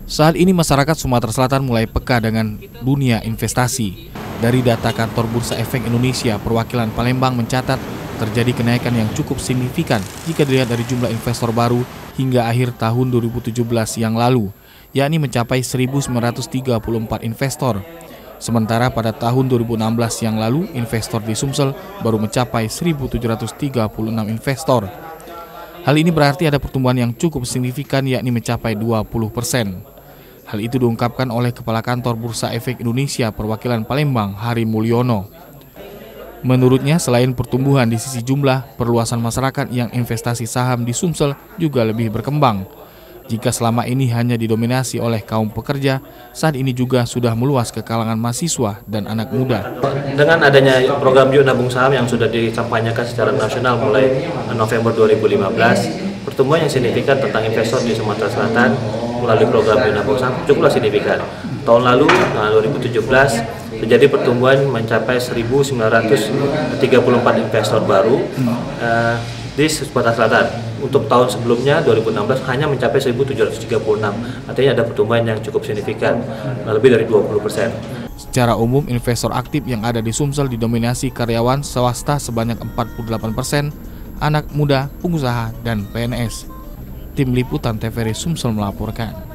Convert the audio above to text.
Saat ini masyarakat Sumatera Selatan mulai peka dengan dunia investasi. Dari data kantor Bursa Efek Indonesia, perwakilan Palembang mencatat terjadi kenaikan yang cukup signifikan jika dilihat dari jumlah investor baru hingga akhir tahun 2017 yang lalu, yakni mencapai 1.934 investor. Sementara pada tahun 2016 yang lalu, investor di Sumsel baru mencapai 1.736 investor. Hal ini berarti ada pertumbuhan yang cukup signifikan, yakni mencapai 20%. Hal itu diungkapkan oleh Kepala Kantor Bursa Efek Indonesia perwakilan Palembang, Hari Mulyono. Menurutnya, selain pertumbuhan di sisi jumlah, perluasan masyarakat yang investasi saham di Sumsel juga lebih berkembang. Jika selama ini hanya didominasi oleh kaum pekerja, saat ini juga sudah meluas ke kalangan mahasiswa dan anak muda. Dengan adanya program Yuk Nabung Saham yang sudah dikampanyekan secara nasional mulai November 2015, pertumbuhan yang signifikan tentang investor di Sumatera Selatan melalui program Yuk Nabung Saham cukuplah signifikan. Tahun lalu, 2017, terjadi pertumbuhan mencapai 1.934 investor baru di Sumatera Selatan. Untuk tahun sebelumnya 2016 hanya mencapai 1.736. Artinya ada pertumbuhan yang cukup signifikan, lebih dari 20%. Secara umum, investor aktif yang ada di Sumsel didominasi karyawan swasta sebanyak 48%, anak muda, pengusaha, dan PNS. Tim Liputan TVRI Sumsel melaporkan.